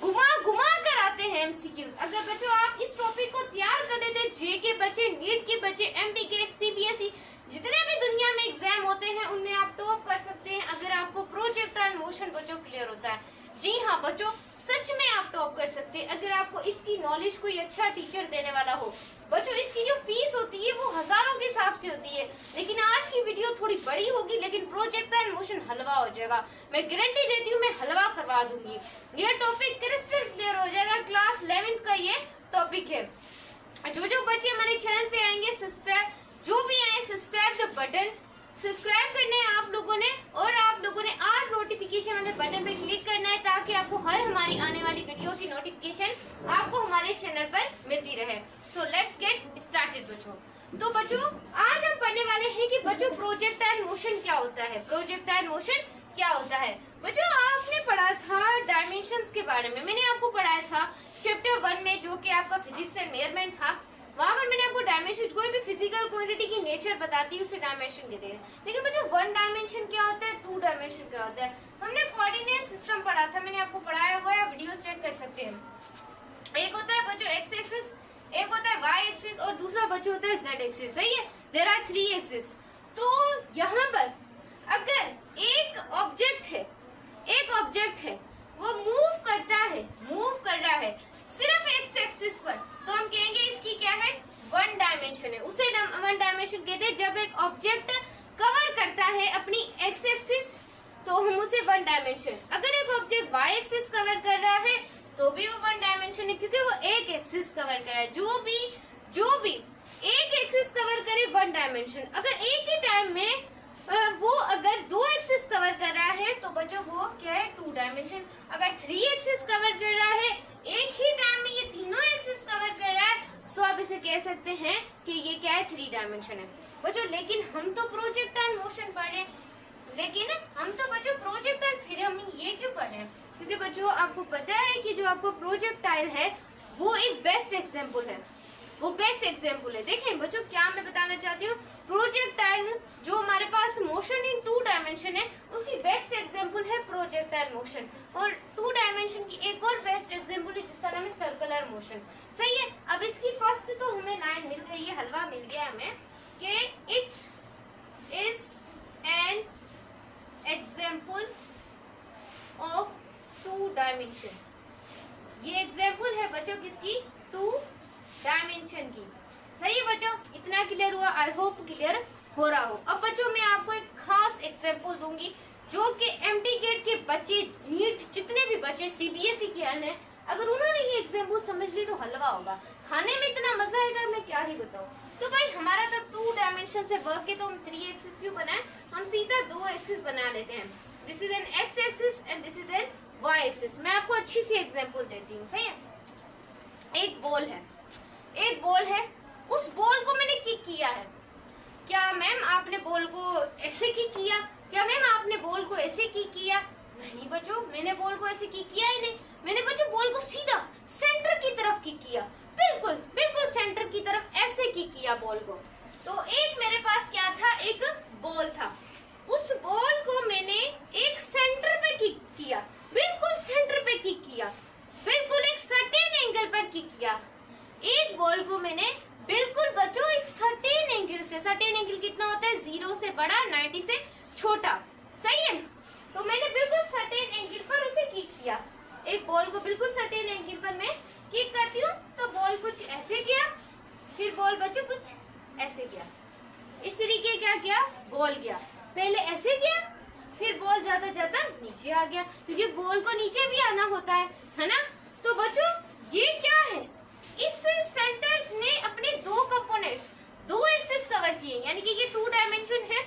घुमा घुमा कर आते हैं एमसीक्यूज। अगर बच्चों आप इस टॉपिक को तैयार कर लेते, जे के बच्चे, नीट के बच्चे, एमटी गेट, सीबीएसई, जितने भी दुनिया में एग्जाम होते हैं उनमें आप टॉप कर सकते हैं अगर आपको प्रोजेक्टाइल मोशन बच्चों क्लियर होता है। जी हाँ बच्चों, सच में आप टॉप कर सकते हैं अगर आपको इसकी नॉलेज कोई अच्छा टीचर देने वाला हो। बच्चों इसकी जो फीस होती है वो हजारों के हिसाब से होती है, लेकिन आज की वीडियो थोड़ी बड़ी होगी, लेकिन प्रोजेक्टाइल मोशन हलवा हो जाएगा। मैं गारंटी देती हूँ, मैं हलवा करवा दूंगी। ये टॉपिक क्रिस्टल क्लियर हो जाएगा। क्लास 11th का ये टॉपिक है। जो बच्चे हमारे चैनल पे आएंगे, सब्सक्राइब, जो भी आए सब्सक्राइब द बटन, सब्सक्राइब करना है आप लोगों ने, और आप लोगों ने 8 नोटिफिकेशन वाले बटन पे क्लिक करना है ताकि आपको हर हमारी आने वाली वीडियो की नोटिफिकेशन आपको हमारे चैनल पर मिलती रहे। सो लेट्स गेट स्टार्टेड बच्चों। तो बच्चों आज हम पढ़ने वाले हैं कि बच्चों प्रोजेक्टाइल मोशन क्या होता है। प्रोजेक्टाइल मोशन क्या होता है बच्चों? आपने पढ़ा था डायमेंशंस के बारे में, मैंने आपको पढ़ाया था चैप्टर 1 में, जो कि आपका फिजिक्स एंड मेजरमेंट था। वहां पर मैंने आपको डायमेंशन, कोई भी फिजिकल क्वांटिटी की नेचर बताती है उसे डायमेंशन कहते हैं। लेकिन बच्चों 1 डायमेंशन क्या होता है, 2 डायमेंशन क्या होता है, हमने कोऑर्डिनेट सिस्टम पढ़ा था, मैंने आपको पढ़ाया हुआ है, वीडियोस चेक कर सकते हैं। एक होता है बच्चों एक्स एक्सिस, एक होता है वाई एक्सिस, और दूसरा बच्चों होता है जेड एक्सिस। सही है, देयर आर 3 एक्सिस। तो यहाँ पर अगर एक ऑब्जेक्ट है वो मूव कर रहा है सिर्फ एक्स एक्सिस पर, तो हम कहेंगे इसकी क्या है, 1 डायमेंशन है। उसे 1 डायमेंशन कहते हैं। जब एक ऑब्जेक्ट कवर करता है अपनी एक्स एक्सिस तो हम उसे 1 डायमेंशन। अगर एक ऑब्जेक्ट वाई एक्सिस कवर कर रहा है तो भी वो 1 डायमेंशन है, क्योंकि वो एक एक्सिस कवर कर रहा है। जो भी एक एक्सिस कवर करे 1 डायमेंशन। अगर एक ही टाइम में वो अगर 2 एक्सिस कवर कर रहा है तो बच्चों वो क्या है, 2 डायमेंशन। अगर 3 एक्सिस कवर कर रहा है, एक ही टाइम में ये तीनों एक्सिस कवर कर रहा है, सो आप इसे कह सकते हैं कि ये क्या है, 3 डायमेंशन है बच्चों। लेकिन हम तो प्रोजेक्टाइल मोशन पढ़े, लेकिन हम तो बच्चों प्रोजेक्टाइल, फिर हम ये क्यों पढ़े हैं? क्योंकि बच्चों आपको पता है कि जो आपको प्रोजेक्टाइल है वो एक बेस्ट एग्जाम्पल है, वो बेस्ट एग्जाम्पल है। देखें बच्चों क्या मैं बताना चाहती हूँ, प्रोजेक्टाइल जो हमारे पास मोशन इन 2 डायमेंशन है उसकी बेस्ट एग्जाम्पल है प्रोजेक्टाइल मोशन। और 2 डायमेंशन की एक और बेस्ट एग्जाम्पल है जिसका नाम है सर्कुलर मोशन। सही है, अब इसकी फर्स्ट तो हमें लाइन मिल गई है, हलवा मिल गया हमें कि it is an example of 2 dimension. ये एग्जाम्पल है बच्चों किसकी, 2 डायमेंशन की। सही है बच्चों, इतना क्लियर हुआ? आई होप क्लियर हो रहा हो। अब बच्चों मैं आपको एक खास एग्जांपल दूंगी जो कि एमटी गेट के बच्चे, नीट जितने भी बच्चे सीबीएसई के आए हैं, अगर उन्होंने ये एग्जांपल समझ ली तो हलवा होगा, खाने में इतना मजा आएगा मैं क्या ही बताऊं। तो भाई हमारा तो 2 डायमेंशन से वर्क है तो हम 3 एक्सिस क्यों बनाए, हम सीधा 2 एक्सिस बना लेते हैं। This is an X axis and this is an Y axis. मैं आपको अच्छी सी एग्जाम्पल देती हूँ। सही है, एक बॉल है, उस बॉल को मैंने किक किया है। क्या मैम आपने बॉल को ऐसे किक किया? क्या मैम आपने बॉल को ऐसे किक किया? नहीं बच्चों, मैंने बॉल को ऐसे किक किया ही नहीं। मैंने बच्चों बॉल को सीधा सेंटर की तरफ किक किया, बिल्कुल सेंटर की तरफ ऐसे किक किया बॉल को। तो एक मेरे पास क्या था, एक बॉल था, उस बॉल को मैंने एक सेंटर पे किक किया, बिल्कुल सेंटर पे किक किया, बिल्कुल एक सर्टेन एंगल पर किक किया। एक बॉल को मैंने बिल्कुल बच्चों एक सर्टेन एंगल से, सर्टेन एंगल कितना होता है, 0 से बड़ा 90 से छोटा। सही है, तो मैंने बिल्कुल सर्टेन एंगल पर उसे किक किया। एक बॉल को बिल्कुल सर्टेन एंगल पर मैं किक करती हूँ तो बॉल कुछ ऐसे गया, फिर बॉल बच्चों कुछ ऐसे गया, इस तरीके क्या किया, बॉल गया, पहले ऐसे गया फिर बॉल जाता जाता नीचे आ गया, क्योंकि बॉल को नीचे भी आना होता है ना। तो बच्चों ये क्या है, इस सेंटर ने अपने 2 कंपोनेंट्स, 2 एक्सिस कवर किए, यानी कि ये 2 डायमेंशन है,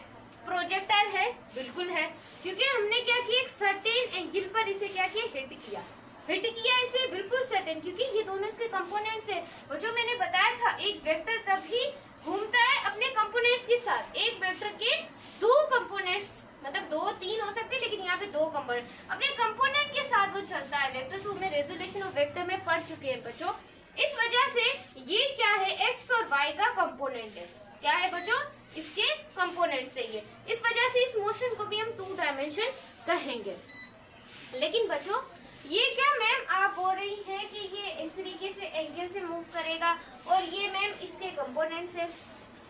प्रोजेक्टाइल है, बिल्कुल है, क्योंकि हमने क्या किया, एक सर्टेन एंगल पर इसे क्या किया, हिट किया इसे बिल्कुल सर्टेन, क्योंकि ये दोनों इसके कंपोनेंट्स है। वो जो मैंने बताया था, एक वेक्टर तभी घूमता है अपने कंपोनेंट्स के साथ, एक वेक्टर के 2 कंपोनेंट्स, मतलब 2-3 हो सकते हैं, लेकिन यहाँ पे 2 कंपोनेंट अपने कंपोनेंट के साथ वो चलता है। वेक्टर तो में रेजोल्यूशन ऑफ वेक्टर में पढ़ चुके हैं बच्चों। इस वजह से ये क्या है, एक्स और वाई का कंपोनेंट है। क्या है बच्चों, इसके कंपोनेंट से ये, इस वजह से इस मोशन को भी हम 2 डायमेंशन कहेंगे। लेकिन बच्चों ये क्या मैम आप मूव करेगा, और ये मैम इसके कंपोनेंट्स है।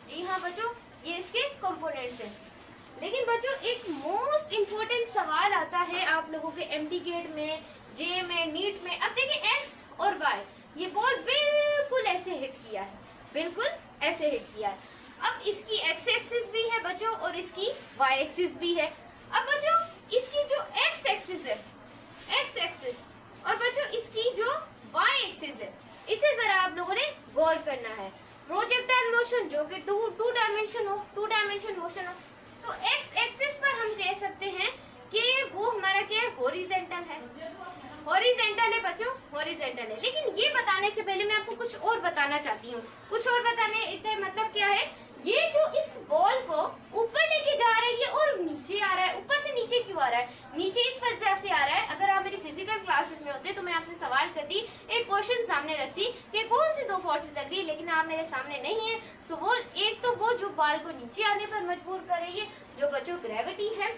जी हाँ बच्चों, ये इसके कंपोनेंट्स है। लेकिन बच्चों एक मोस्ट इम्पोर्टेंट सवाल आता है आप लोगों के एमटी गेट में, जे में, नीट में। अब देखिए एक्स और वाई, ये बॉल बिल्कुल ऐसे हिट किया है, बिल्कुल ऐसे हिट किया है। अब इसकी एक्स एक्सिस भी है बच्चों और इसकी वाई एक्सिस भी है। अब बच्चों इसकी जो एक्स एक्सिस है, एक्स एक्सिस, और बच्चों इसकी जो वाई एक्सिस है, इसे जरा आप लोगों ने गौर करना है। प्रोजेक्टाइल मोशन जो कि टू डायमेंशन मोशन हो, सो एक्स एक्सिस पर हम कह सकते हैं कि वो हमारा क्या है, हॉरिजेंटल है। हॉरिजेंटल है बच्चों, हॉरिजेंटल है। लेकिन ये बताने से पहले मैं आपको कुछ और बताना चाहती हूँ। कुछ और बताने इसका मतलब क्या है, ये जो इस बॉल को ऊपर लेके जा रही है और नीचे आ रहा है, ऊपर से नीचे क्यों आ रहा है, नीचे इस वजह से आ रहा है। अगर आप मेरी फिजिकल क्लासेस में होते तो मैं आपसे सवाल करती, एक क्वेश्चन सामने रखती कि कौन सी दो फोर्सेस लग रही है, लेकिन आप मेरे सामने नहीं है। सो वो एक तो वो जो बॉल को नीचे आने पर मजबूर कर रही है, जो बच्चों ग्रेविटी है,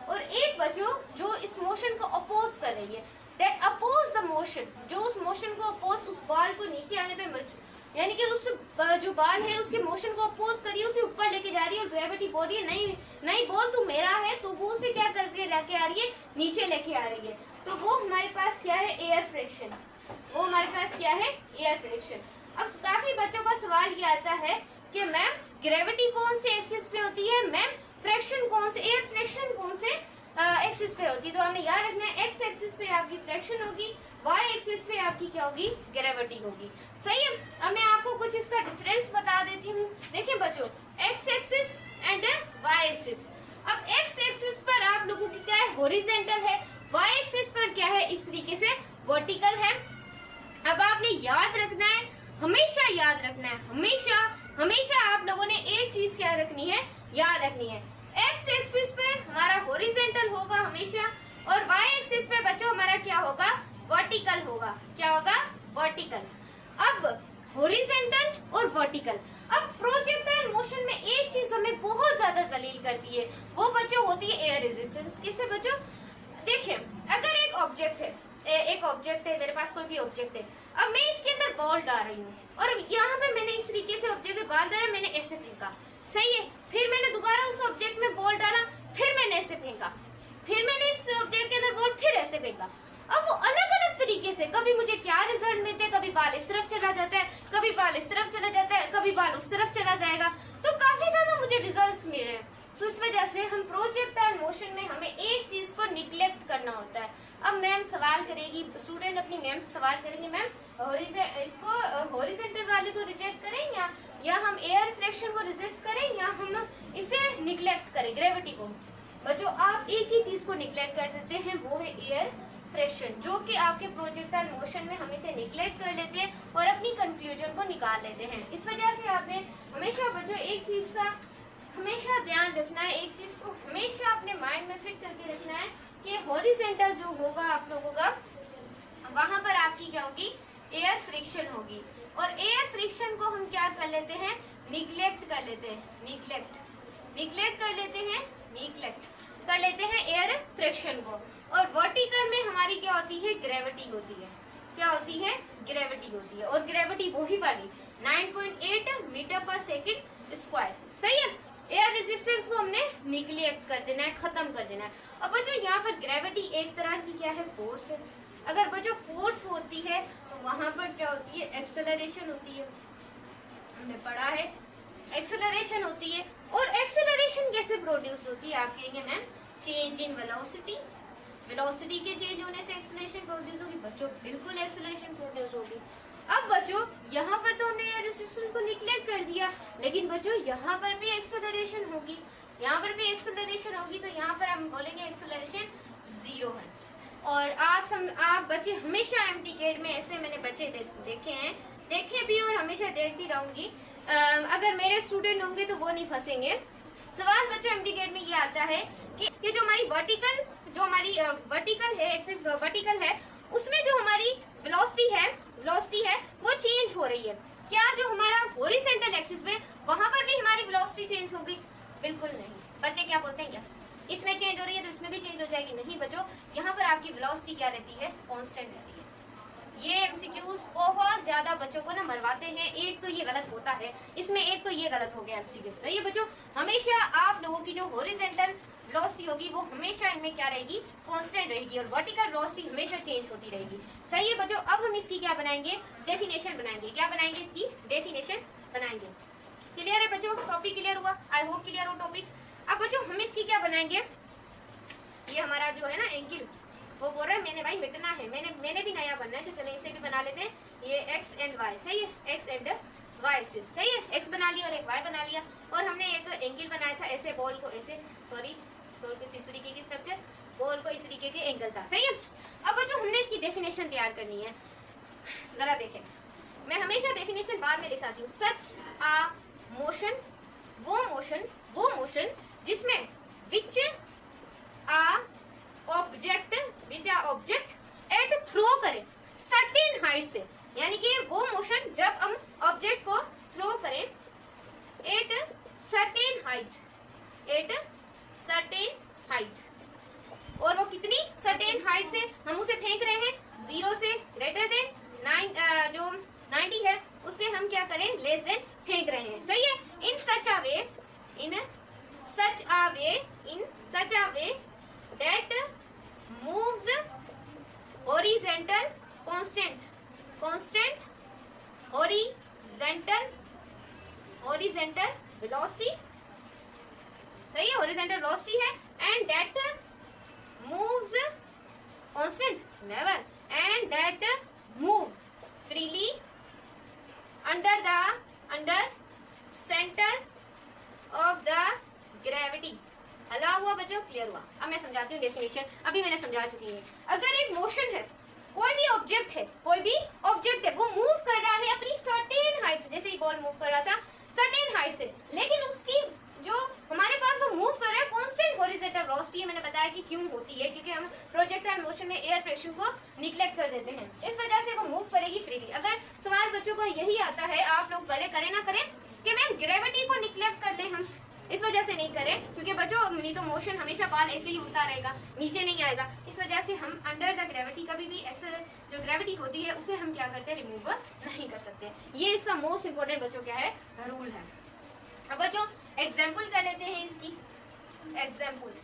और एक बच्चों जो इस मोशन को अपोज कर रही है, दैट अपोज द मोशन, जो उस मोशन को अपोज, उस बॉल को नीचे आने पे यानी कि उस जो बॉल है उसके मोशन को अपोज करिए, उसे ऊपर लेके जा रही है, और ग्रेविटी बोल रही है नहीं नहीं बॉल तू मेरा है, तो वो उसे क्या करके लेके आ रही है, नीचे लेके आ रही है। तो वो हमारे पास क्या है, एयर फ्रिक्शन। वो हमारे पास क्या है, एयर फ्रिक्शन। अब काफी बच्चों का सवाल ये आता है कि मैम ग्रेविटी कौन से एक्सिस पे होती है, मैम फ्रिक्शन कौन से, एयर फ्रिक्शन कौन से एक्सिस पे होती है। तो हमने याद रखना है एक्स एक्सिस पे आपकी फ्रिक्शन होगी, वाई एक्सिस पे आपकी क्या होगी, ग्रेविटी होगी। सही है। अब मैं आपको कुछ इसका डिफरेंस बता देती हूँ। देखिए बच्चों, X axis and Y axis. अब एक्स एक्सिस पर आप लोगों की क्या है, हॉरिजॉन्टल है, वाई एक्सिस पर क्या है, इस तरीके से वर्टिकल है। अब आपने याद रखना है, हमेशा याद रखना है, हमेशा हमेशा आप लोगों ने एक चीज क्या रखनी है, याद रखनी है, एक्स एक्सिस पे हमारा हॉरिजॉन्टल होगा हमेशा, और वाई एक्सिस पे बच्चों हमारा क्या होगा, वर्टिकल होगा। क्या होगा, वर्टिकल। अब हॉरिजॉन्टल और वर्टिकल। अब प्रोजेक्टाइल मोशन में एक चीज हमें बहुत ज्यादा जलील करती है, वो बच्चों होती है एयर रेजिस्टेंस। कैसे बच्चों, देखिए अगर एक ऑब्जेक्ट है, मेरे पास कोई भी ऑब्जेक्ट है, अब मैं इसके अंदर बॉल डाल रही हूँ, और यहाँ पे मैंने इस तरीके से ऑब्जेक्ट में बॉल डाला, मैंने ऐसे फेंका, सही है। फिर मैंने दोबारा उस ऑब्जेक्ट में बॉल डाला, फिर मैंने ऐसे फेंका, फिर मैंने इस ऑब्जेक्ट के अंदर बॉल फिर ऐसे फेंका। अब वो अलग अलग तरीके से, कभी मुझे क्या रिजल्ट मिलते हैं, कभी बाल इस तरफ चला जाता है, कभी बाल इस तरफ चला जाता है, कभी बाल उस तरफ चला जाएगा, तो काफी ज्यादा मुझे रिजल्ट्स मिल रहे हैं। सो इस वजह से हम प्रोजेक्टाइल मोशन में हमें एक चीज को निग्लेक्ट करना होता है। अब मैम सवाल करेगी, स्टूडेंट अपनी मैम से सवाल करेंगे, मैम इसको हॉरिजॉन्टल वाले को रिजेक्ट करें या हम एयर फ्रिक्शन को रिजेक्ट करें, या हम इसे निग्लेक्ट करें, ग्रेविटी को। बच्चों आप एक ही चीज को निग्लेक्ट कर सकते हैं, वो है एयर फ्रिक्शन, जो कि आपके प्रोजेक्टाइल मोशन में हम इसे निग्लेक्ट कर लेते हैं और अपनी कंक्लूजन को निकाल लेते हैं। इस वजह से आपने हमेशा बच्चों एक चीज का हमेशा ध्यान रखना है, एक चीज को हमेशा अपने माइंड में फिट करके रखना है कि हॉरिजॉन्टल जो होगा आप लोगों का, वहां पर आपकी क्या होगी, एयर फ्रिक्शन होगी। और एयर फ्रिक्शन को हम क्या कर लेते हैं, निग्लेक्ट कर लेते हैं, निग्लेक्ट कर लेते हैं एयर फ्रिक्शन को। और वर्टिकल में हमारी क्या होती है, ग्रेविटी होती है। क्या होती है, ग्रेविटी होती है, और ग्रेविटी वही वाली 9.8 मीटर पर सेकंड स्क्वायर। सही है। एयर रेजिस्टेंस को हमने निग्लेक्ट कर देना है, खत्म कर देना है। अब बच्चों यहाँ पर ग्रेविटी एक तरह की क्या है, फोर्स है। अगर बच्चों फोर्स होती है तो वहां पर क्या होती है, एक्सेलरेशन होती है, हमने पढ़ा है, एक्सेलरेशन होती है। और एक्सेलरेशन कैसे प्रोड्यूस होती है, आप कहेंगे ma'am change in velocity, velocity के चेंज होने से एक्सेलरेशन प्रोड्यूस होगी। बच्चों बिल्कुल एक्सेलरेशन प्रोड्यूस होगी। अब बच्चों यहाँ पर तो हमने एयर रेजिस्टेंस को निग्लेक्ट कर दिया, लेकिन बच्चों यहाँ पर भी एक्सेलरेशन होगी, यहाँ पर भी एक्सेलरेशन होगी, तो यहाँ पर हम बोलेंगे एक्सेलरेशन 0 है। और आप बच्चे हमेशा एमटी गेट में ऐसे मैंने बच्चे देखे भी और हमेशा देखती रहूंगी। अगर मेरे स्टूडेंट होंगे तो वो नहीं फंसेंगे। सवाल बच्चों एमटी गेट में ये आता है कि ये जो हमारी वर्टिकल है, एक्सिस वर्टिकल है, उसमें जो हमारी वेलोसिटी है वो चेंज हो रही है। क्या जो हमारा हॉरिजॉन्टल एक्सिस में वहां पर भी हमारी वेलोसिटी चेंज होगी? बिल्कुल नहीं। बच्चे क्या बोलते हैं, यस इसमें चेंज हो रही है तो इसमें भी चेंज हो जाएगी। नहीं बच्चों, यहाँ पर आपकी वेलोसिटी क्या रहती है, कांस्टेंट रहती है। ये एमसीक्यूज बहुत ज्यादा बच्चों को ना मरवाते हैं। एक तो ये गलत होता है इसमें, एक तो ये गलत हो गया एमसीक्यू। सही है बच्चों, हमेशा आप लोगों की जो हॉरिजॉन्टल वेलोसिटी होगी वो हमेशा इनमें क्या रहेगी, कांस्टेंट रहेगी, और वर्टिकल वेलोसिटी हमेशा चेंज होती रहेगी। सही है बच्चों, अब हम इसकी क्या बनाएंगे, डेफिनेशन बनाएंगे। क्या बनाएंगे, इसकी डेफिनेशन बनाएंगे। क्लियर है बच्चों, टॉपिक क्लियर हुआ, आई होप क्लियर हो टॉपिक। अब बच्चों हम इसकी क्या बनाएंगे, ये हमारा जो है ना एंगल, वो बोल रहा है मैंने भाई मिटना है, मैंने भी नया बनना है, तो चले इसे भी बना लेते हैं। ये एक्स एंड वाई, सही है, एक्स एंड वाई एक्सिस, सही है, एक्स बना लिया और एक वाई बना लिया, और हमने एक एंगल बनाया था ऐसे, बॉल को ऐसे, सॉरी तो इस तरीके की स्ट्रक्चर, बॉल को इस तरीके के एंगल था। सही है, अब बच्चों हमने इसकी डेफिनेशन तैयार करनी है। जरा देखें, मैं हमेशा डेफिनेशन बाद में लिखाती हूँ। सच आ मोशन, वो मोशन जिसमें विच आ ऑब्जेक्ट एट थ्रो करें सर्टेन हाइट से, यानी कि वो मोशन जब हम ऑब्जेक्ट को थ्रो करें एट सर्टेन हाइट, और वो कितनी सर्टेन हाइट से हम उसे फेंक रहे हैं, 0 से ग्रेटर देन 9 जो 90 है उससे हम क्या करें, लेस देन फेंक रहे हैं। सही है, इन सच आ वे that moves horizontal constant horizontal velocity, सही है, horizontal velocity है, and that moves constant never, and that move freely under center of the gravity। हला हुआ बच्चों, क्लियर हुआ। अब मैं समझाती हूँ डेफिनेशन, अभी मैंने समझा चुकी है। अगर एक मोशन है, कोई भी ऑब्जेक्ट है, वो मूव कर रहा है अपनी सर्टेन हाइट से, जैसे ये बॉल मूव कर रहा था सर्टेन हाइट से, लेकिन उसकी जो हमारे पास वो मूव कर रहा है कांस्टेंट हॉरिजॉन्टल वेलोसिटी है। मैंने बताया कि क्यों होती है, क्योंकि हम प्रोजेक्टाइल मोशन में एयर फ्रिक्शन को निग्लेक्ट कर देते हैं, इस वजह से वो मूव करेगी फ्रीली। अगर सवाल बच्चों को यही आता है, आप लोग भले करें ना करें, कि मैम ग्रेविटी को निग्लेक्ट कर दें हम, इस वजह से नहीं करें, क्योंकि बच्चों नहीं तो मोशन हमेशा बाल ऐसे ही उड़ता रहेगा, नीचे नहीं आएगा। इस वजह से हम अंडर द ग्रेविटी कभी भी ऐसे जो ग्रेविटी होती है उसे हम क्या करते हैं, रिमूव नहीं कर सकते। ये इसका मोस्ट इंपोर्टेंट बच्चों क्या है, रूल है। अब बच्चों एग्जाम्पल कर लेते हैं इसकी, एग्जाम्पल्स।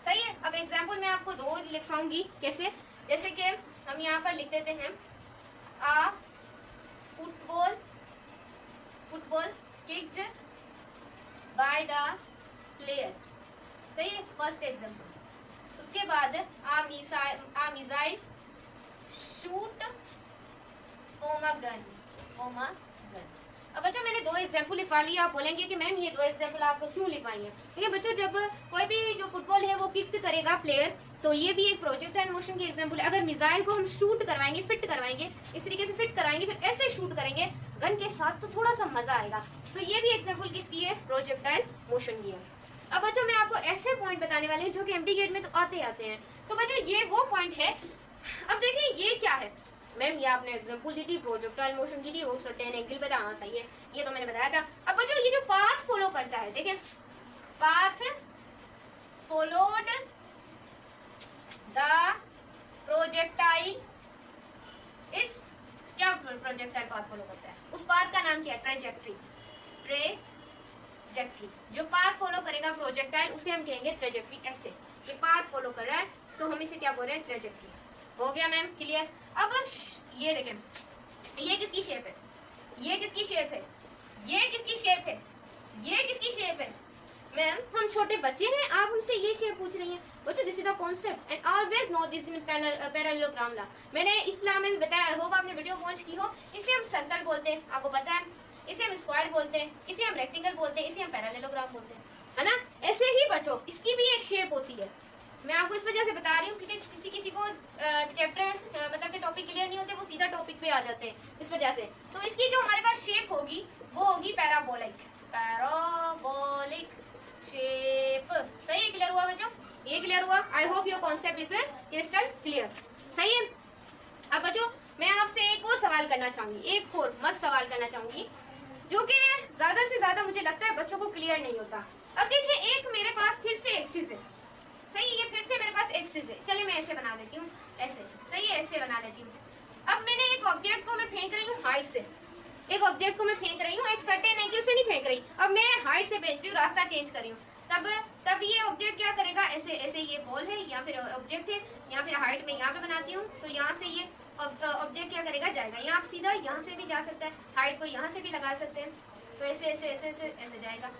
सही है, अब एग्जाम्पल मैं आपको 2 लिखवाऊंगी। कैसे, जैसे कि हम यहाँ पर लिख देते हैं a football kicked by the player. सही है, फर्स्ट एग्जाम्पल। उसके बाद a missile shoot from a gun. अब बच्चों मैंने 2 एग्जाम्पल लिखवा लिया। आप बोलेंगे कि मैम ये 2 एग्जाम्पल आपको क्यों लिखवाई है? ठीक है बच्चों, जब कोई भी जो फुटबॉल है वो किक करेगा प्लेयर, तो ये भी एक प्रोजेक्टाइल मोशन की एग्जाम्पल है। अगर मिसाइल को हम शूट करवाएंगे, फिट करवाएंगे, इस तरीके से फिट कराएंगे, फिर ऐसे शूट करेंगे गन के साथ, तो थोड़ा सा मजा आएगा। तो ये भी एग्जाम्पल किसकी है, प्रोजेक्टाइल मोशन की है। अब बच्चों मैं आपको ऐसे पॉइंट बताने वाले हैं जो कि एमटी गेट में तो आते हैं। तो बच्चों ये वो पॉइंट है। अब देखिए ये क्या है, मैम ये आपने एग्जांपल दी थी, प्रोजेक्टाइल मोशन की थी, वो सर्टेन एंगल पे था। हाँ सही है, ये तो मैंने बताया था। अब बच्चों ये जो पाथ फॉलो करता है, देखिए पाथ फॉलोड द प्रोजेक्टाइल, इस क्या प्रोजेक्टाइल पाथ फॉलो करता है, उस पाथ का नाम क्या है, ट्रेजेक्ट्री। जो पाथ फॉलो करेगा प्रोजेक्टाइल उसे हम कहेंगे ट्रेजेक्ट्री। ऐसे ये पाथ फॉलो कर रहा है तो हम इसे क्या बोल रहे हैं, ट्रेजेक्ट्री। हो गया मैम, क्लियर। अब ये देखें, ये किसकी शेप है, ये किसकी शेप है, ये किसकी शेप है, ये किसकी शेप है। मैम हम छोटे बच्चे हैं, आप हमसे ये शेप पूछ रही हैं। बच्चों this is the concept and always know this in parallelogram law. मैंने इस्लाम में भी बताया, होप आपने वीडियो वॉच की हो। इसे हम सर्कल बोलते हैं, आपको पता है, इसे हम स्क्वायर बोलते हैं, इसे हम रेक्टेंगल बोलते हैं, इसे हम पैरेललोग्राम बोलते हैं, है ना। ऐसे ही बच्चों इसकी भी एक शेप होती है। मैं आपको इस वजह से बता रही हूँ क्योंकि किसी को चैप्टर मतलब के टॉपिक क्लियर नहीं होते, वो सीधा टॉपिक पे आ जाते हैं, इस वजह से। तो इसकी जो हमारे पास शेप होगी वो होगी पैराबोलिक शेप। सही है, क्लियर हुआ बच्चों, ये क्लियर हुआ। I hope your concept is crystal clear. सही है। अब बच्चों मैं आपसे एक और सवाल करना चाहूंगी, एक और मस्त सवाल करना चाहूंगी जो कि ज्यादा से ज्यादा मुझे लगता है बच्चों को क्लियर नहीं होता। अब देखिए एक मेरे पास फिर से एक्सिस है, सही, ये फिर से मेरे पास एक्सिस है। चलिए मैं ऐसे बना लेती हूँ, ऐसे, सही है, ऐसे बना लेती हूँ। अब मैंने एक ऑब्जेक्ट को मैं फेंक रही हूँ हाइट से, एक ऑब्जेक्ट को मैं फेंक रही हूँ, एक सर्टेन एंगल से नहीं फेंक रही, अब मैं हाइट से भेज रही हूँ, रास्ता चेंज कर रही हूँ, तब ये ऑब्जेक्ट क्या करेगा, ऐसे ऐसे ये बॉल है या फिर ऑब्जेक्ट है, या फिर हाइट में यहाँ पे बनाती हूँ, तो यहाँ से ये ऑब्जेक्ट क्या करेगा, जाएगा। यहाँ आप सीधा यहाँ से भी जा सकता है, हाइट को यहाँ से भी लगा सकते हैं, तो ऐसे ऐसे ऐसे ऐसे ऐसे जाएगा।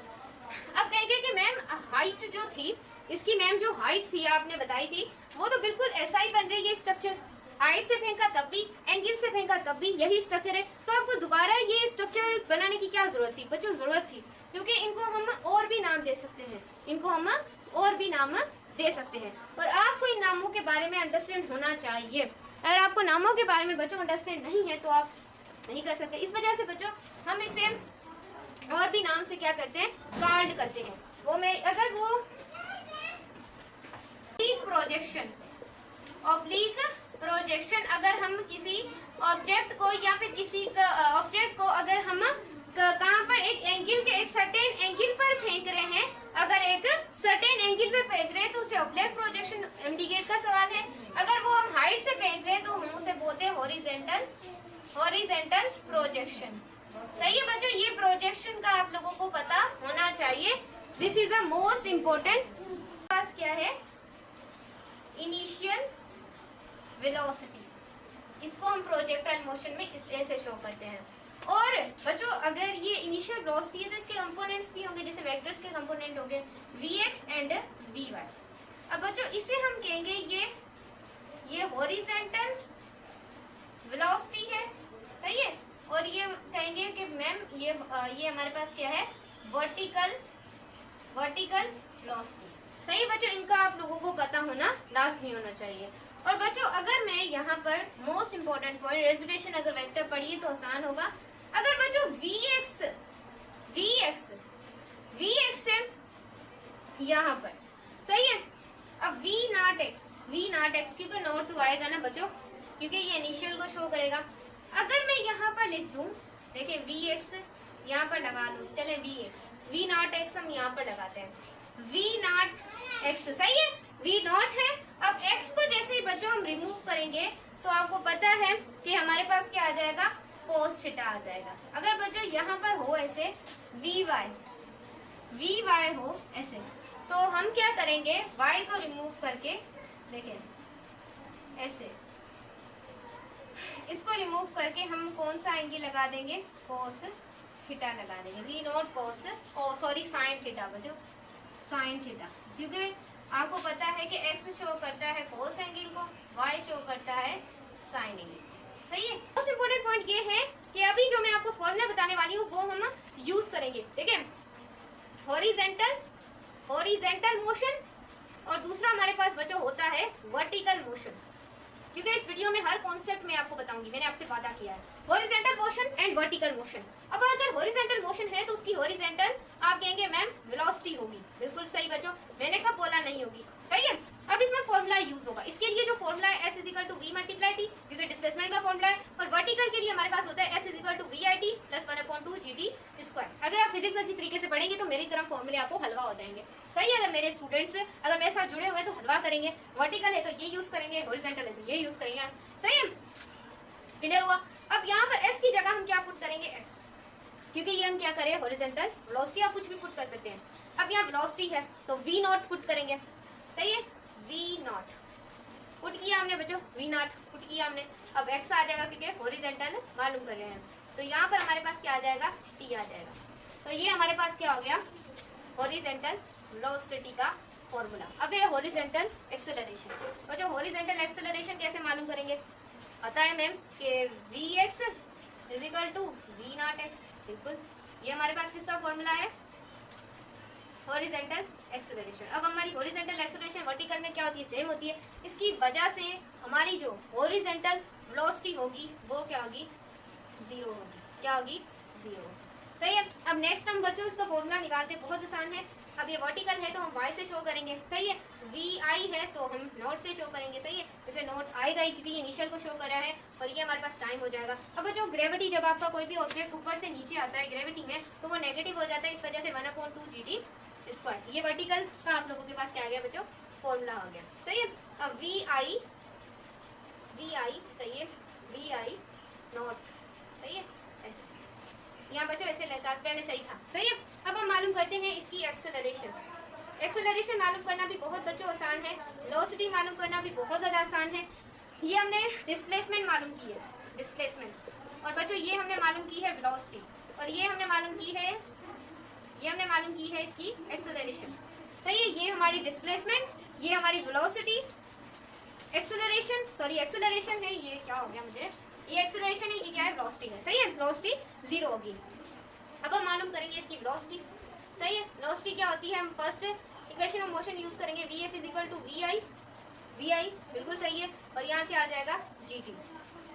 अब कहेंगे कि मैम हाइट जो थी, इसकी मैम जो हाइट थी आपने बताई थी, वो तो बिल्कुल ऐसा ही बन रही है स्ट्रक्चर, हाइट से फेंका तब भी, एंगल से फेंका तब भी यही स्ट्रक्चर है, तो आपको दोबारा ये स्ट्रक्चर बनाने की क्या जरूरत थी बच्चों, जरूरत थी, क्योंकि इनको हम और भी नाम दे सकते हैं, इनको हम और भी नाम दे सकते हैं, और आपको इन नामों के बारे में अंडरस्टैंड होना चाहिए। अगर आपको नामों के बारे में बच्चों अंडरस्टैंड नहीं है तो आप नहीं कर सकते। इस वजह से बच्चों हम इसे और भी नाम से क्या करते हैं, कॉल्ड करते हैं। वो मैं अगर वो प्रोजेक्शन, ऑब्लिक प्रोजेक्शन, अगर हम किसी ऑब्जेक्ट को या फिर किसी ऑब्जेक्ट को अगर हम कहाँ पर एक एंगल के, एक सर्टेन एंगल पर फेंक रहे हैं, अगर एक सर्टेन एंगल पे फेंक रहे हैं तो उसे ऑब्लिक प्रोजेक्शन इंडिकेट का सवाल है। अगर वो हम हाइट से फेंक रहे हैं तो हम उसे बोलते हैं हॉरिजॉन्टल, हॉरिजॉन्टल प्रोजेक्शन। सही है बच्चों, ये प्रोजेक्शन का आप लोगों को पता होना चाहिए, this is the most important. पास क्या है, इनिशियल वेलोसिटी, इसको हम प्रोजेक्टाइल मोशन में ऐसे शो करते हैं। और बच्चों अगर ये इनिशियल वेलोसिटी है तो इसके कंपोनेंट्स भी होंगे, जैसे वेक्टर्स के कंपोनेंट होंगे vx एंड vy। अब बच्चों इसे हम कहेंगे ये हॉरिजॉन्टल वेलोसिटी है, सही है, और ये कहेंगे कि मैम ये हमारे पास क्या है, वर्टिकल वेलोसिटी। सही बच्चों, इनका आप लोगों को पता होना लाजमी होना चाहिए। और बच्चों अगर मैं यहाँ पर मोस्ट इंपॉर्टेंट पॉइंट, रेजोल्यूशन अगर वेक्टर पढ़िए तो आसान होगा। अगर बच्चों vx से यहाँ पर, सही है, अब v नॉट x क्योंकि नोट तो आएगा ना बच्चों, क्योंकि ये इनिशियल को शो करेगा। अगर मैं यहाँ पर लिख दूं, देखिए vx यहाँ पर लगा लूं, चले v नॉट x हम यहाँ पर लगाते हैं, v नॉट x, सही है, v नॉट है। अब x को जैसे ही बच्चों हम रिमूव करेंगे तो आपको पता है कि हमारे पास क्या आ जाएगा, कोस थीटा आ जाएगा। अगर बच्चों यहाँ पर हो ऐसे vy हो ऐसे, तो हम क्या करेंगे, y को रिमूव करके, देखें ऐसे, इसको रिमूव करके हम कौन सा एंगल लगा देंगे, कोस थीटा लगा देंगे, v not cos, sorry sine theta बच्चों, साइन थीटा, क्योंकि आपको पता है कि x शो करता है कोस एंगल को, y शो करता है साइन एंगल। सही है, मोस्ट इंपोर्टेंट पॉइंट ये है कि अभी जो मैं आपको फॉर्मूला बताने वाली हूँ वो हम यूज करेंगे। देखिए हॉरिजॉन्टल मोशन, और दूसरा हमारे पास बच्चों होता है वर्टिकल मोशन, क्योंकि इस वीडियो में हर कॉन्सेप्ट में आपको बताऊंगी, मैंने आपसे वादा किया है, horizontal motion and vertical motion. अब अगर हॉरिजॉन्टल मोशन है तो उसकी हॉरिजॉन्टल आप कहेंगे मैम वेलोसिटी होगी, बिल्कुल सही बच्चों, मैंने कब बोला नहीं होगी, सही है। अब इसमें फॉर्मूला यूज होगा, इसके लिए जो फॉर्मूला है s = v × t, क्योंकि डिस्प्लेसमेंट का फॉर्मूला है, और वर्टिकल के लिए हमारे पास होता है s = vit + 1/2 gt²। अगर आप फिजिक्स अच्छी तरीके से पढ़ेंगे तो मेरी तरफ फॉर्मूले आपको हलवा हो जाएंगे, सही है। अगर मेरे स्टूडेंट्स अगर मेरे साथ जुड़े हुए तो हलवा करेंगे, वर्टिकल है तो ये यूज करेंगे, हॉरिजॉन्टल है तो ये यूज करेंगे, सही है, क्लियर हुआ। अब यहाँ पर s की जगह हम क्या पुट करेंगे, x, क्योंकि ये हम क्या करें, हॉरिजॉन्टल वेलोसिटी, आप कुछ भी पुट कर सकते हैं। अब यहाँ वेलोसिटी है तो v नॉट पुट करेंगे, सही है, v नॉट पुट किया हमने बच्चों, v नॉट पुट किया हमने। अब x आ जाएगा क्योंकि हॉरिजॉन्टल मालूम कर रहे हैं, तो यहाँ पर हमारे पास क्या आ जाएगा, t आ जाएगा। तो ये हमारे पास क्या हो गया, हॉरिजॉन्टल वेलोसिटी का फॉर्मूला। अब ये हॉरिजॉन्टल एक्सेलरेशन, और जो हॉरिजॉन्टल एक्सेलरेशन कैसे मालूम करेंगे, पता है मैम कि vx = v नॉट x, बिल्कुल, ये हमारे पास किसका फॉर्मूला है, हॉरिजॉन्टल एक्सेलरेशन। अब हमारी हॉरिजॉन्टल एक्सेलरेशन वर्टिकल में क्या होती है, सेम होती है, इसकी वजह से हमारी जो हॉरिजॉन्टल वेलोसिटी होगी वो क्या होगी, 0 होगी, क्या होगी, 0, सही है। अब नेक्स्ट हम बच्चों इसका फॉर्मूला निकालते हैं, बहुत आसान है। अब ये वर्टिकल है तो हम y से शो करेंगे, सही है, vi है तो हम नोट से शो करेंगे, सही है, क्योंकि नोट आएगा ही, क्योंकि ये इनिशियल को शो कर रहा है, और ये हमारे पास टाइम हो जाएगा। अब जो ग्रेविटी, जब आपका कोई भी ऑब्जेक्ट ऊपर से नीचे आता है ग्रेविटी में तो वो नेगेटिव हो जाता है, इस वजह से 1/2 gt²। ये वर्टिकल का आप लोगों के पास क्या आ गया बच्चों, फॉर्मूला आ गया, सही है। अब vi, सही है, vi एक्सेलरेशन मालूम करना भी बहुत बच्चों आसान है, वेलोसिटी मालूम करना भी बहुत ज़्यादा आसान है। ये हमने डिस्प्लेसमेंट मालूम की है, डिस्प्लेसमेंट, और बच्चों ये हमने मालूम की है वेलोसिटी, और ये हमने मालूम की है, ये हमने मालूम की है इसकी एक्सेलरेशन। सही है, ये हमारी डिस्प्लेसमेंट, ये हमारी वेलोसिटी, एक्सेलरेशन, सॉरी एक्सेलरेशन है, ये क्या हो गया मुझे, ये एक्सेलरेशन है, ये क्या है, वेलोसिटी है। सही है, वेलोसिटी 0 होगी। अब हम मालूम करेंगे इसकी वेलोसिटी। सही है, वेलोसिटी क्या होती है, हम first equation of motion use करेंगे, Vf इक्वल टू vi, बिल्कुल सही है, और यहाँ क्या आ जाएगा, gt।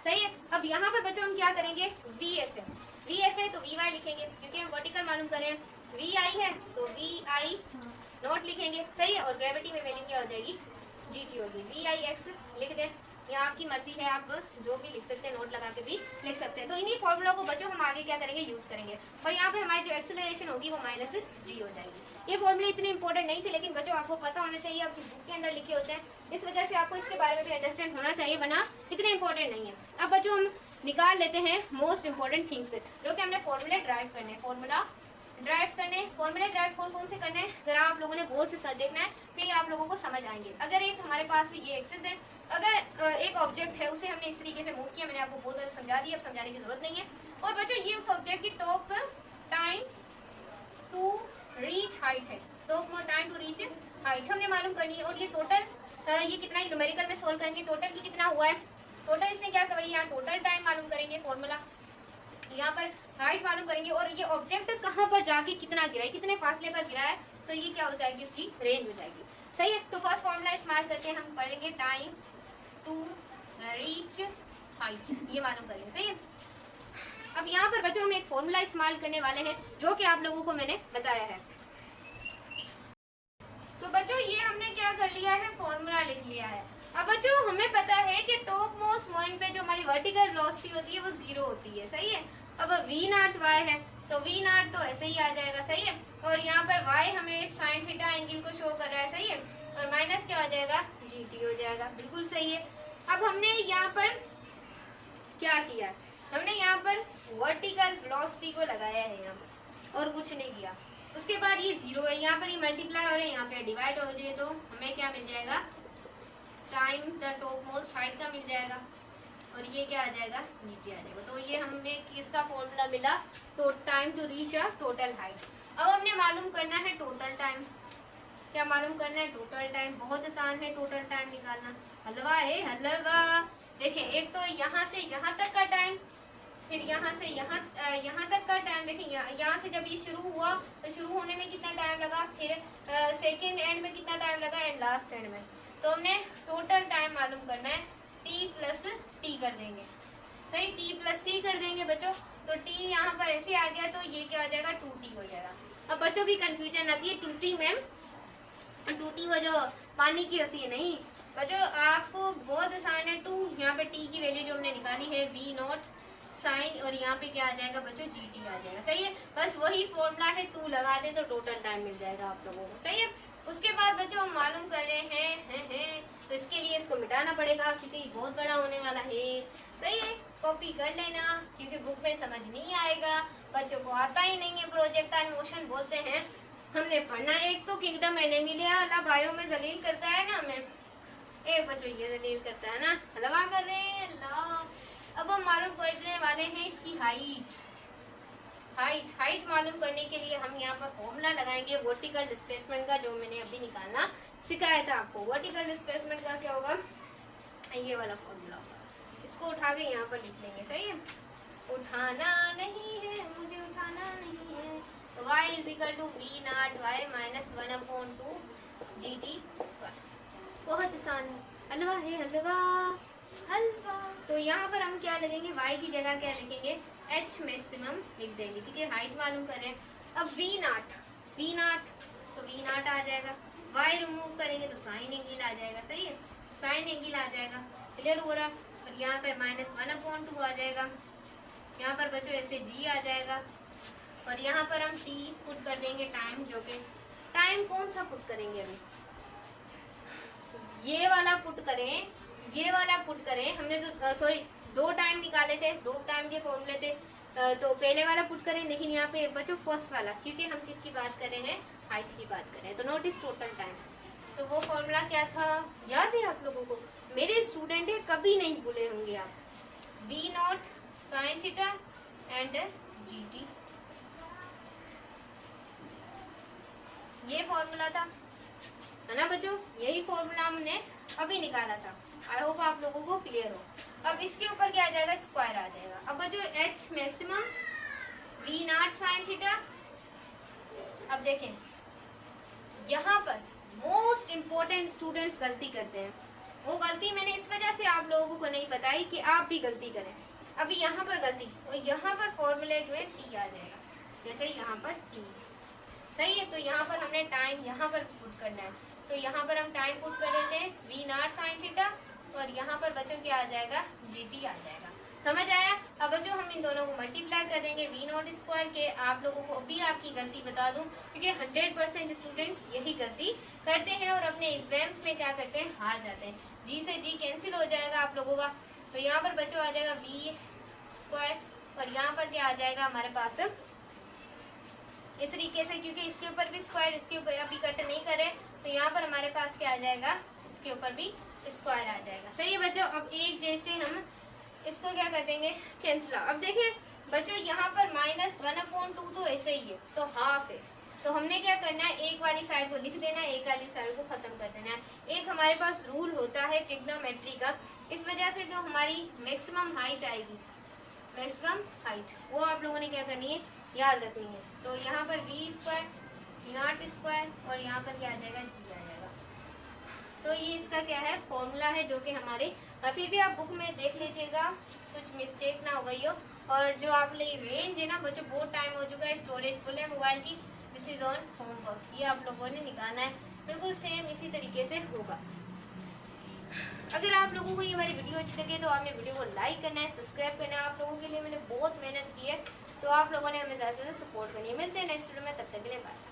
सही है, अब यहाँ पर बच्चों हम क्या करेंगे, Vf है तो Vy लिखेंगे, क्योंकि हम वर्टिकल मालूम करें, Vi है तो Vi नोट लिखेंगे। सही है, और ग्रेविटी में वैल्यू क्या हो जाएगी, gt होगी। Vix लिख दें, यहाँ आपकी मर्जी है, आप जो भी लिख सकते हैं, नोट लगा के भी लिख सकते हैं। तो इन्हीं फॉर्मूला को बच्चों हम आगे क्या करेंगे, यूज करेंगे, और यहाँ पे हमारी जो एक्सेलरेशन होगी वो -g हो जाएगी। ये फॉर्मूले इतने इंपॉर्टेंट नहीं थे, लेकिन बच्चों आपको पता होना चाहिए, आपकी बुक के अंदर लिखे होते हैं, इस वजह से आपको इसके बारे में भी अंडरस्टैंड होना चाहिए, वरना इतने इंपॉर्टेंट नहीं है। अब बच्चों हम निकाल लेते हैं मोस्ट इंपॉर्टेंट थिंग्स, जो कि हमने फॉर्मूले ड्राइव करने हैं, फॉर्मूले ड्राइव कौन कौन से करने हैं, जरा आप लोगों ने बोर्ड से देखना है, फिर आप लोगों को समझ आएंगे। अगर एक हमारे पास ये एक्सेस है, अगर एक ऑब्जेक्ट है, उसे हमने इस तरीके से मूव किया, मैंने आपको बहुत ज़्यादा समझा दिया, अब समझाने की जरूरत नहीं है। और बच्चों ये उस ऑब्जेक्ट की top time to reach height है, top time to reach height हमने मालूम करनी है, और ये टोटल ये कितना ही न्यूमेरिकल में सोल्व करेंगे, टोटल की कितना हुआ है, टोटल इसने क्या करी, यहाँ टोटल टाइम मालूम करेंगे, फॉर्मूला यहाँ पर हाइट मालूम करेंगे, और ये ऑब्जेक्ट कहाँ पर जाके कितना गिरा है, कितने फासले पर गिरा है, तो ये क्या हो जाएगी, इसकी रेंज हो जाएगी। सही है, तो फर्स्ट फॉर्मूला इस्तेमाल करके हम पढ़ेंगे टाइम टू रीच हाइट, ये मालूम करेंगे। सही है, अब यहाँ पर बच्चों हम एक फॉर्मूला इस्तेमाल करने वाले हैं, जो कि आप लोगों को मैंने बताया है। सो बच्चों ये हमने क्या कर लिया है, फॉर्मूला लिख लिया है। अब बच्चों हमें पता है कि टॉप मोस्ट पॉइंट पे जो हमारी वर्टिकल वेलोसिटी होती है वो 0 होती है। सही है, अब v0 y है तो v0 तो ऐसे ही आ जाएगा। सही है, और यहाँ पर y हमें साइन थीटा एंगल को शो कर रहा है। सही है, और माइनस क्या हो जाएगा, gt हो जाएगा, बिल्कुल सही है। अब हमने यहाँ पर क्या किया, हमने यहाँ पर वर्टिकल वेलोसिटी को लगाया है यहाँ पर, और कुछ नहीं किया। उसके बाद ये 0 है, यहाँ पर ये मल्टीप्लाई हो रहा है, यहाँ पे डिवाइड हो जाए तो हमें क्या मिल जाएगा, time the top most height का मिल जाएगा, और ये क्या आ जाएगा, नीचे आ जाएगा। तो ये हमें किसका फॉर्मूला मिला, तो time to reach a total height. अब हमने मालूम करना है टोटल टाइम, क्या मालूम करना है, टोटल टाइम। बहुत आसान है टोटल टाइम निकालना, हलवा है हलवा। देखें, एक तो यहाँ से यहाँ तक का टाइम, फिर यहाँ से यहाँ तक का टाइम। देखिए यहाँ से जब ये शुरू हुआ तो शुरू होने में कितना टाइम लगा, फिर सेकेंड एंड में कितना टाइम लगा, एंड लास्ट एंड में। तो हमने टोटल टाइम मालूम करना है, t प्लस टी कर देंगे। सही, t प्लस टी कर देंगे बच्चों, तो t यहाँ पर ऐसे आ गया, तो ये क्या आ जाएगा, 2t हो जाएगा। अब बच्चों की कंफ्यूजन आती है, 2t मैम, 2t वो जो पानी की होती है, नहीं बच्चों, आपको बहुत आसान है। 2 यहाँ पे t की वैल्यू जो हमने निकाली है v0 साइन, और यहाँ पे क्या आ जाएगा बच्चों, gt आ जाएगा। सही है, बस वही फॉर्मूला है, 2 लगा दे तो टोटल टाइम मिल जाएगा आप लोगों को। सही है, उसके बाद बच्चों हम मालूम कर रहे हैं तो इसके लिए इसको मिटाना पड़ेगा, क्योंकि बहुत बड़ा होने वाला है। सही है, कॉपी कर लेना, क्योंकि बुक में समझ नहीं आएगा, बच्चों को आता ही नहीं है। प्रोजेक्टाइल मोशन बोलते हैं, हमने पढ़ना एक तो किंगडम एनेमिलिया, अल्लाह भाइयों में जलील करता है ना हमें, एक बच्चों ये जलील करता है ना, हलवा कर रहे हैं अल्लाह। अब हम मालूम करने वाले हैं इसकी हाइट मालूम करने के लिए हम यहाँ पर फॉर्मूला लगाएंगे वर्टिकल डिस्प्लेसमेंट का, जो मैंने अभी निकालना सिखाया था आपको। वर्टिकल डिस्प्लेसमेंट का क्या होगा, ये वाला फॉर्मूला होगा, इसको उठा के यहाँ पर लिख लेंगे। सही है, उठाना नहीं है मुझे, उठाना नहीं है। तो y is equal to v0 y minus 1/2 gt square. बहुत आसान, हलवा है हलवा हलवा। तो यहाँ पर हम क्या लिखेंगे, y की जगह क्या लिखेंगे, h मैक्सिमम लिख देंगे, क्योंकि हाइट मालूम कर रहे हैं। अब v0 तो v0 आ जाएगा, y रिमूव करेंगे तो साइन एंगल आ जाएगा। सही है, साइन एंगल आ जाएगा, क्लियर हो रहा है। और यहाँ पे -1/2 आ जाएगा, यहाँ पर बच्चों ऐसे g आ जाएगा, और यहाँ पर हम t पुट कर देंगे टाइम, जो कि टाइम कौन सा पुट करेंगे, अभी ये वाला पुट करें, ये वाला पुट करें। हमने तो सॉरी 2 टाइम निकाले थे, 2 टाइम के फॉर्मूले थे, तो पहले वाला पुट करें, लेकिन यहाँ पे बच्चों फर्स्ट वाला, क्योंकि हम किसकी बात कर रहे हैं, हाइट की बात करें तो नोटिस टोटल टाइम, तो वो फॉर्मूला क्या था, याद है आप लोगों को? मेरे स्टूडेंट है, कभी नहीं भूले होंगे आप, V nought sine theta and G T, ये फॉर्मूला था, है ना बच्चों? यही फॉर्मूला हमने अभी निकाला था। आई होप आप लोगों को क्लियर हो। अब इसके ऊपर क्या आ जाएगा, स्क्वायर आ जाएगा। अब बच्चों H maximum V nought sine theta. अब देखें यहाँ पर मोस्ट इंपॉर्टेंट स्टूडेंट्स गलती करते हैं, वो गलती मैंने इस वजह से आप लोगों को नहीं बताई कि आप भी गलती करें। अभी यहाँ पर गलती, और यहाँ पर फॉर्मूले में टी आ जाएगा, जैसे यहाँ पर टी, सही है? तो यहाँ पर हमने टाइम यहाँ पर पुट करना है, सो यहाँ पर हम टाइम पुट कर देते हैं वी नॉट साइन थीटा, और यहाँ पर बच्चों क्या आ जाएगा, जी टी आ जाएगा। समझ आया? अब बच्चों हम इन दोनों को मल्टीप्लाई कर देंगे वी नॉट स्क्वायर के। आप लोगों को भी आपकी गलती बता दूं, क्योंकि 100% स्टूडेंट्स यही गलती करते हैं और अपने एग्जाम्स में क्या करते हैं, हार जाते हैं। जी से जी कैंसिल हो जाएगा आप लोगों का, तो यहाँ पर बच्चों आ जाएगा वी स्क्वायर, और यहाँ पर क्या आ जाएगा हमारे पास इस तरीके से, क्योंकि इसके ऊपर भी स्क्वायर, इसके ऊपर अभी कट नहीं करे, तो यहाँ पर हमारे पास क्या आ जाएगा, इसके ऊपर भी स्क्वायर आ जाएगा। सही है बच्चों? अब एक जैसे हम इसको क्या कर देंगे, कैंसिल। अब देखें बच्चों यहाँ पर -1/2 तो ऐसे ही है, तो हाफ है, तो हमने क्या करना है, एक वाली साइड को लिख देना है, एक वाली साइड को खत्म कर देना है। एक हमारे पास रूल होता है ट्रिग्नोमेट्री का, इस वजह से जो हमारी मैक्सिमम हाइट आएगी, मैक्सिमम हाइट, वो आप लोगों ने क्या करनी है, याद रखनी है। तो यहाँ पर वी स्क्वायर नॉट स्क्वायर, और यहाँ पर क्या आ जाएगा, जी आ जाएगा। सो ये इसका क्या है, फॉर्मूला है, जो कि हमारे फिर भी आप बुक में देख लीजिएगा, कुछ मिस्टेक ना हो गई हो। और जो आप लिए रेंज है ना बच्चों, बहुत टाइम हो चुका है, स्टोरेज फुल है मोबाइल की, दिस इज ऑन होमवर्क, ये आप लोगों ने निकालना है, बिल्कुल सेम इसी तरीके से होगा। अगर आप लोगों को ये हमारी वीडियो अच्छी लगे तो आपने वीडियो को लाइक करना है, सब्सक्राइब करना है। आप लोगों के लिए मैंने बहुत मेहनत की है, तो आप लोगों ने हमें ज़्यादा से ज़्यादा सपोर्ट करनी है। मिलते हैं नेक्स्ट वीडियो में, तब तक के लिए बाय।